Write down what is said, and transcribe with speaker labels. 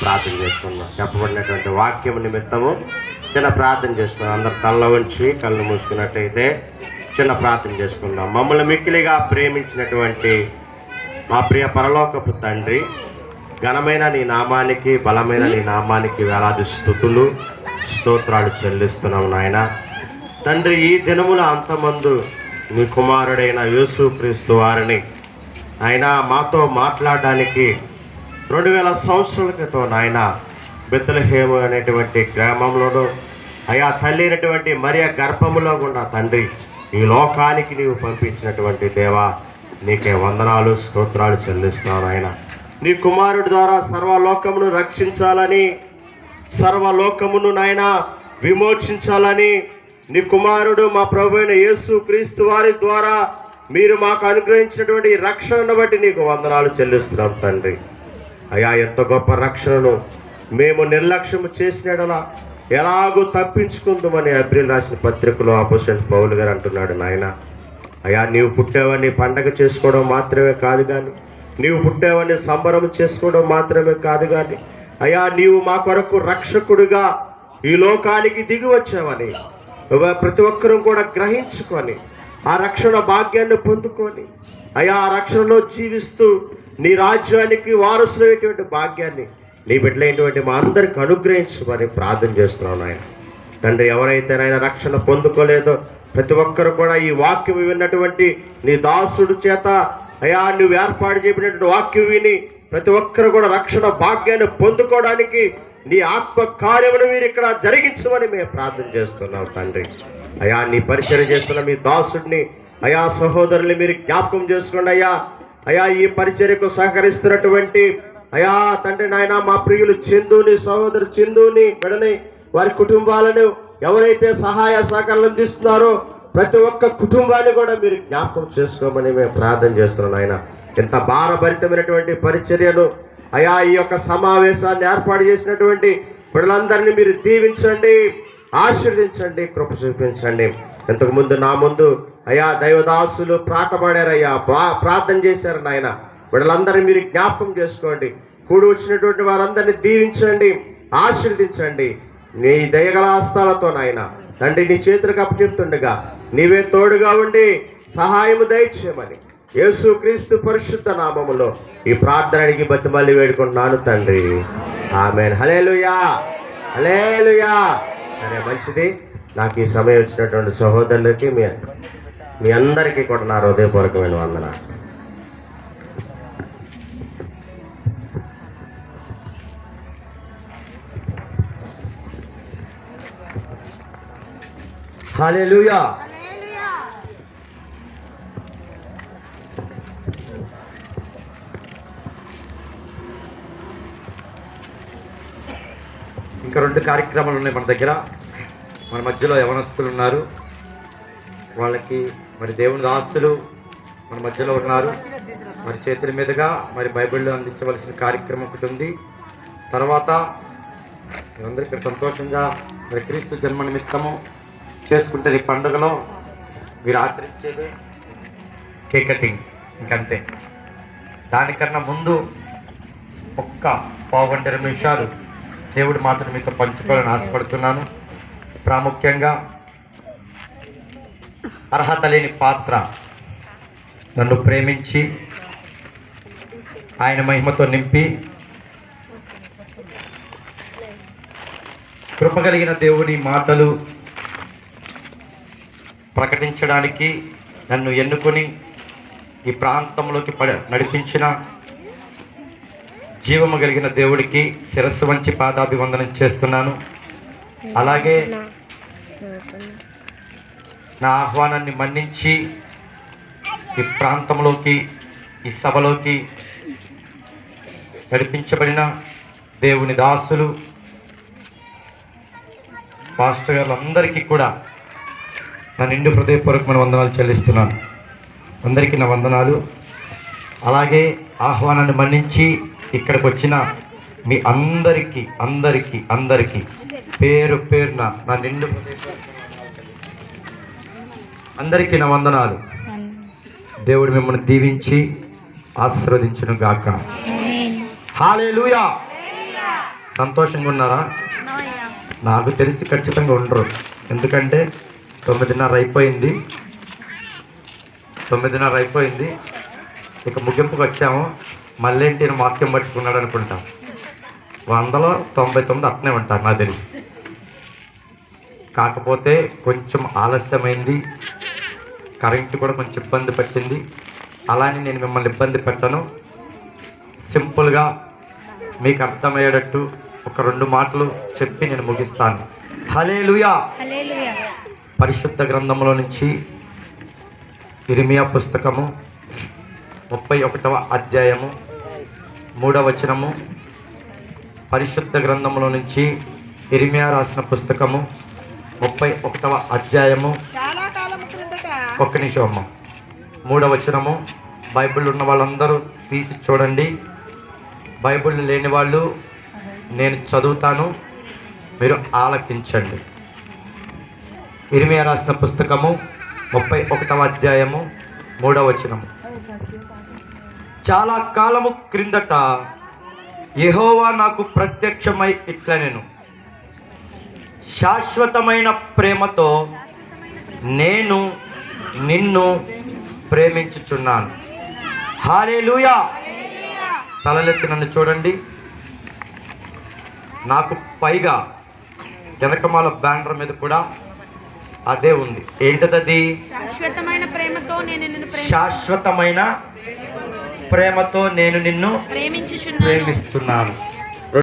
Speaker 1: ప్రార్థన చేసుకుందాం. చెప్పబడినటువంటి వాక్యం నిమిత్తము చిన్న ప్రార్థన చేసుకుందాం. అందరు తల్ల ఉంచి కళ్ళు మూసుకున్నట్టయితే చిన్న ప్రార్థన చేసుకుందాం. మమ్మల్ని మిక్కిలిగా ప్రేమించినటువంటి మా ప్రియ పరలోకపు తండ్రి, ఘనమైన నీ నామానికి, బలమైన నీ నామానికి వేలాది స్తుతులు స్తోత్రాలు చెల్లిస్తున్నాం నాయన. తండ్రి, ఈ దినముల అంతమందు నీ కుమారుడైన యేసుక్రీస్తు వారిని ఆయన మాతో మాట్లాడడానికి 2000 సంవత్సరాల క్రితం నాయన బెత్లెహేము అనేటువంటి గ్రామంలోనూ అయా తల్లి అయినటువంటి మరియ గర్భములో గుండా తండ్రి ఈ లోకానికి నీవు పంపించినటువంటి దేవా, నీకే వందనాలు స్తోత్రాలు చెల్లిస్తున్నాను ఆయన. నీ కుమారుడి ద్వారా సర్వలోకమును రక్షించాలని, సర్వలోకమును నాయన విమోచించాలని నీ కుమారుడు మా ప్రభు అయిన యేసుక్రీస్తు వారి ద్వారా మీరు మాకు అనుగ్రహించినటువంటి రక్షణను బట్టి నీకు వందనాలు చెల్లిస్తున్నాం తండ్రి. అయా, ఎంత గొప్ప రక్షణను మేము నిర్లక్ష్యం చేసినలా ఎలాగో తప్పించుకుందామని ఏప్రిల్ రాసిన పత్రికలో అపోస్తలుడైన పౌలు గారు అంటున్నాడు. నాయన అయా, నీవు పుట్టావని పండగ చేసుకోవడం మాత్రమే కాదు కానీ, నీవు పుట్టావని సంబరం చేసుకోవడం మాత్రమే కాదు కానీ, అయా నీవు మా కొరకు రక్షకుడిగా ఈ లోకానికి దిగి వచ్చావని ప్రతి ఒక్కరూ కూడా గ్రహించుకొని ఆ రక్షణ భాగ్యాన్ని పొందుకొని అయా ఆ రక్షణలో జీవిస్తూ నీ రాజ్యానికి వారసులైనటువంటి భాగ్యాన్ని నీ బిడ్డలైనటువంటి మా అందరికి అనుగ్రహించమని ప్రార్థన చేస్తున్నాను ఆయన. తండ్రి, ఎవరైతే ఆయన రక్షణ పొందుకోలేదో ప్రతి ఒక్కరు కూడా ఈ వాక్యం విన్నటువంటి నీ దాసుడు చేత అయా నువ్వు ఏర్పాటు చేయబడినటువంటి వాక్యం విని ప్రతి ఒక్కరు కూడా రక్షణ భాగ్యాన్ని పొందుకోవడానికి నీ ఆత్మ కార్యమును మీరు ఇక్కడ జరిగించమని మేము ప్రార్థన చేస్తున్నాం తండ్రి. అయా, నీ పరిచయం చేస్తున్న మీ దాసుడిని అయా సహోదరుని మీరు జ్ఞాపకం చేసుకోండి అయ్యా. అయా, ఈ పరిచర్యకు సహకరిస్తున్నటువంటి అయా తండ్రి నాయన మా ప్రియులు చందుని, సహోదరు చందుని, బిడని, వారి కుటుంబాలను ఎవరైతే సహాయ సహకారాలు అందిస్తున్నారో ప్రతి ఒక్క కుటుంబాన్ని కూడా మీరు జ్ఞాపకం చేసుకోమని మేము ప్రార్థన చేస్తున్నాం ఆయన. ఎంత భారభరితమైనటువంటి పరిచర్యను అయా ఈ యొక్క సమావేశాన్ని ఏర్పాటు చేసినటువంటి బిడ్డలందరినీ మీరు దీవించండి, ఆశీర్వదించండి, కృప చూపించండి. ఇంతకుముందు నా ముందు అయా దైవదాసులు పాటపాడారయ్యా, ప్రార్థన చేశారు నాయన. బిడ్డలందరినీ మీరు జ్ఞాపకం చేసుకోండి, కూడి వచ్చినటువంటి వారందరినీ దీవించండి, ఆశీర్వదించండి. నీ దయగల హస్తాలతో నాయన తండ్రి నీ చేతులకు అప్పచెప్తుండగా నీవే తోడుగా ఉండి సహాయము దయచేయమని యేసుక్రీస్తు పరిశుద్ధ నామములో ఈ ప్రార్థనకి బతిమల్లి వేడుకుంటున్నాను తండ్రి. ఆమేన్. హల్లెలూయా, హల్లెలూయా. సరే, మంచిది. నాకు ఈ సమయం వచ్చినటువంటి సహోదరులకి మీ అందరికీ కూడా నా హృదయపూర్వకమైన వందనాలు. హల్లెలూయా. ఇంకా 2 కార్యక్రమాలు ఉన్నాయి మన దగ్గర. మన మధ్యలో యవనస్తులు ఉన్నారు, వాళ్ళకి మరి దేవుని దాసులు మన మధ్యలో ఉన్నారు. మరి చేతుల మీదుగా మరి బైబిల్లో అందించవలసిన కార్యక్రమం ఒకటి ఉంది. తర్వాత మీరందరూ ఇక్కడ సంతోషంగా మరి క్రీస్తు జన్మ నిమిత్తము చేసుకుంటే ఈ పండుగలో మీరు ఆచరించేది కేక్ కటింగ్, ఇంకంతే. దానికన్నా ముందు ఒక్క 20 నిమిషాలు దేవుడి మాటను మీతో పంచుకోవాలని ఆశపడుతున్నాను. ప్రాముఖ్యంగా అర్హత లేని పాత్ర నన్ను ప్రేమించి ఆయన మహిమతో నింపి కృపగలిగిన దేవుని మాటలు ప్రకటించడానికి నన్ను ఎన్నుకొని ఈ ప్రాంతంలోకి నడిపించిన జీవము కలిగిన దేవుడికి శిరస్సు వంచి పాదాభివందనం చేస్తున్నాను. అలాగే నా ఆహ్వానాన్ని మన్నించి ఈ ప్రాంతంలోకి, ఈ సభలోకి నడిపించబడిన దేవుని దాసులు, పాస్టర్ గారులందరికీ కూడా నా నిండు హృదయపూర్వకమైన వందనాలు చెల్లిస్తున్నాను. అందరికీ నా వందనాలు. అలాగే ఆహ్వానాన్ని మన్నించి ఇక్కడికి వచ్చిన మీ అందరికీ పేరు పేరున నా నిండు అందరికీ నా వందనాలు. దేవుడు మిమ్మల్ని దీవించి ఆశీర్వదించును గాక. హల్లెలూయా.
Speaker 2: సంతోషంగా ఉన్నారా? నాకు తెలిసి ఖచ్చితంగా ఉండరు. ఎందుకంటే 9:30 అయిపోయింది. 9:30 అయిపోయింది. ఇక ముగింపుకి వచ్చాము. మళ్ళీ ఏంటి వాక్యం పట్టుకున్నాడు అనుకుంటాం. 100లో 99 అట్నే ఉంటారు నాకు తెలిసి. కాకపోతే కొంచెం ఆలస్యమైంది. కరెంటు కూడా కొంచెం ఇబ్బంది పట్టింది. అలానే నేను మిమ్మల్ని ఇబ్బంది పెట్టను. సింపుల్గా మీకు అర్థమయ్యేటట్టు ఒక 2 మాటలు చెప్పి నేను ముగిస్తాను. హల్లెలూయా. పరిశుద్ధ గ్రంథంలో నుంచి ఇర్మియా పుస్తకము 31వ అధ్యాయము 3వ వచనము. పరిశుద్ధ గ్రంథంలో నుంచి ఇర్మియా రాసిన పుస్తకము 31వ అధ్యాయము. ఒక్క నిమిషం అమ్మ. 3వ వచనము. బైబిల్ ఉన్న వాళ్ళందరూ తీసి చూడండి. బైబిల్ లేని వాళ్ళు నేను చదువుతాను, మీరు ఆలకించండి. ఇర్మియా రాసిన పుస్తకము 31వ అధ్యాయము 3వ వచనము. చాలా కాలము క్రిందట యెహోవా నాకు ప్రత్యక్షమై ఇట్లా నేను శాశ్వతమైన ప్రేమతో నేను నిన్ను ప్రేమించుచున్నాను. హల్లెలూయా. తలలెత్తి నన్ను చూడండి. నాకు పైగా వెనకమాల బ్యానర్ మీద కూడా అదే ఉంది. ఏంటది? శాశ్వతమైన ప్రేమతో నేను నిన్ను ప్రేమిస్తున్నాను.